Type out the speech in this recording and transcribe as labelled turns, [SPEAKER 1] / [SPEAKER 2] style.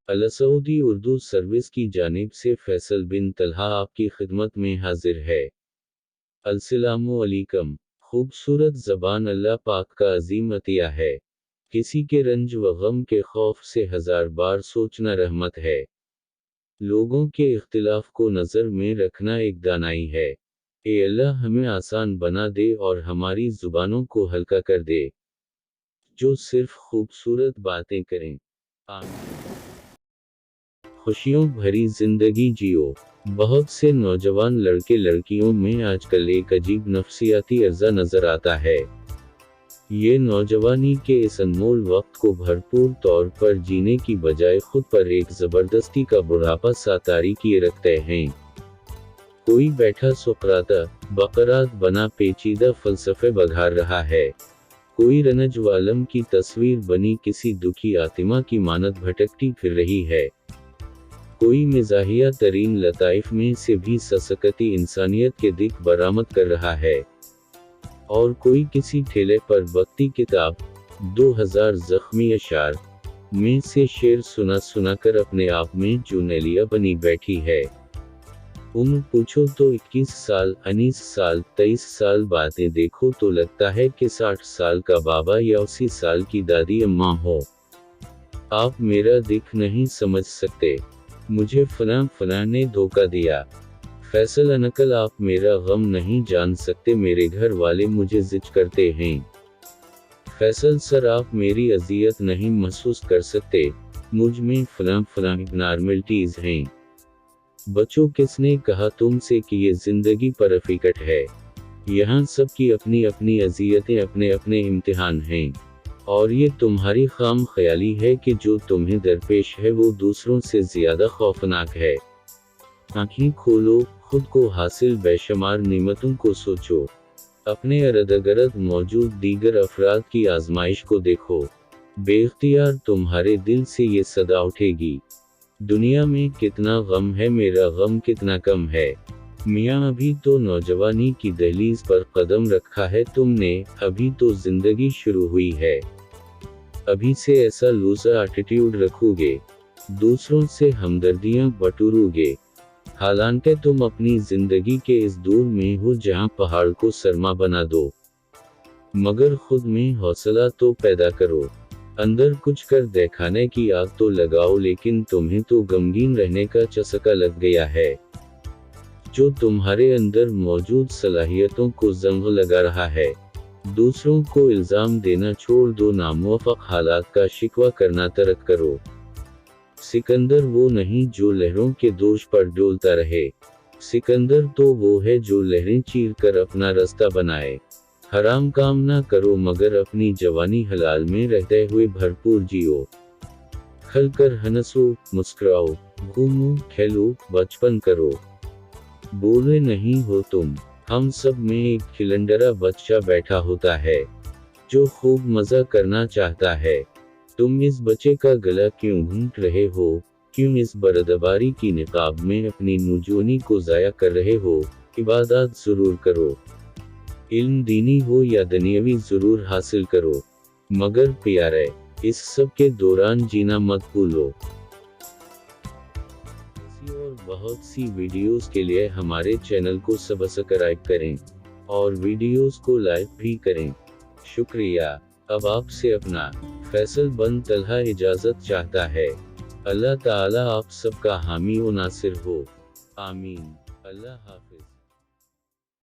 [SPEAKER 1] अलसऊदी Urdu service की जानिब से फैसल बिन तलहा आपकी खिदमत में हाजिर है। अस्सलामु अलैकुम। खूबसूरत ज़बान अल्लाह पाक का अजीम अतिया है। किसी के रंज व गम के खौफ से हजार बार सोचना रहमत है। लोगों के इख्तिलाफ को नज़र में रखना एक दानाई है। ए अल्लाह हमें आसान बना दे और हमारी ज़ुबानों को हल्का कर दे, जो सिर्फ खूबसूरत बातें करें। आमीन। खुशियों भरी जिंदगी जियो। बहुत से नौजवान लड़के लड़कियों में आजकल एक अजीब नफसियाती अर्जा नजर आता है। ये नौजवानी के इस अनमोल वक्त को भरपूर तौर पर जीने की बजाय खुद पर एक जबरदस्ती का बुढ़ापा सा तारी किए रखते हैं। कोई बैठा सुकराता बकरात बना पेचीदा फलसफे बघार रहा है। कोई रनज वालम की तस्वीर बनी किसी दुखी आतिमा की मानद भटकती फिर रही है। कोई मिजाहिया तरीन लताइफ में से भी ससकती इंसानियत के दिख बरामद कर रहा है, और कोई किसी ठेले पर बकती किताब 2000 जख्मी अशार में से शेर सुना सुनाकर अपने आप में जुनेलिया बनी बैठी है। उम्र पूछो तो 21 साल, 19 साल, 23 साल, बातें देखो तो लगता है कि 60 साल का बाबा या 80 साल की दादी अम्मा हो। आप मेरा दिख नहीं समझ सकते, मुझे फलां ने धोखा दिया। फैसल अनकल आप मेरा गम नहीं जान सकते, मेरे घर वाले मुझे जिद करते हैं। फैसल सर आप मेरी अजियत नहीं महसूस कर सकते, मुझ में फलां नॉर्मलिटीज हैं। बच्चों किसने कहा तुमसे कि ये जिंदगी पर हकीकत है। यहाँ सब की अपनी अपनी अजियतें, अपने अपने इम्तिहान हैं, और ये तुम्हारी खाम ख्याली है कि जो तुम्हें दरपेश है वो दूसरों से ज्यादा खौफनाक है। आँखें खोलो, खुद को हासिल बेशुमार नेमतों को सोचो, अपने इर्द-गिर्द मौजूद दीगर अफराद की आजमाइश को देखो। बेख्तियार तुम्हारे दिल से ये सदा उठेगी, दुनिया में कितना गम है, मेरा गम कितना कम है। मियाँ अभी तो नौजवानी की दहलीज पर कदम रखा है तुमने, अभी तो जिंदगी शुरू हुई है। अभी से ऐसा लूज़र एटीट्यूड रखोगे, दूसरों से हमदर्दियाँ बटोरोगे, हालांकि तुम अपनी जिंदगी के इस दौर में हो जहां पहाड़ को सरमा बना दो। मगर खुद में हौसला तो पैदा करो, अंदर कुछ कर दिखाने की आग तो लगाओ। लेकिन तुम्हें तो गमगीन रहने का चस्का लग गया है, जो तुम्हारे अंदर मौजूद सलाहियतों को जंग लगा रहा है। दूसरों को इल्जाम देना छोड़ दो, नामुवाफिक हालात का शिकवा करना तर्क करो। सिकंदर वो नहीं जो लहरों के दोष पर डोलता रहे, सिकंदर तो वो है जो लहरें चीर कर अपना रास्ता बनाए। हराम काम ना करो, मगर अपनी जवानी हलाल में रहते हुए भरपूर जियो। खलकर हंसो, मुस्कुराओ, घूमो, खेलो, बचपन करो। बोले नहीं हो तुम, हम सब में एक खिलंडरा बच्चा बैठा होता है, जो खूब मजा करना चाहता है। तुम इस बच्चे का गला क्यों घूंट रहे हो, क्यों इस बरदबारी की निकाब में अपनी नौजवानी को ज़ाया कर रहे हो। इबादत ज़रूर करो, इल्म दीनी हो या दुनियावी ज़रूर हासिल करो, मगर प्यारे इस सब के दौरान जीना मत भूलो। ऐसी और बहुत सी वीडियोस के लिए हमारे चैनल को सब्सक्राइब करें और वीडियोस को लाइक भी करें। शुक्रिया। अब आपसे अपना फैसल बिन तलहा इजाज़त चाहता है। अल्लाह ताला आप सबका हामी व नासिर हो। आमीन। अल्लाह हाफिज।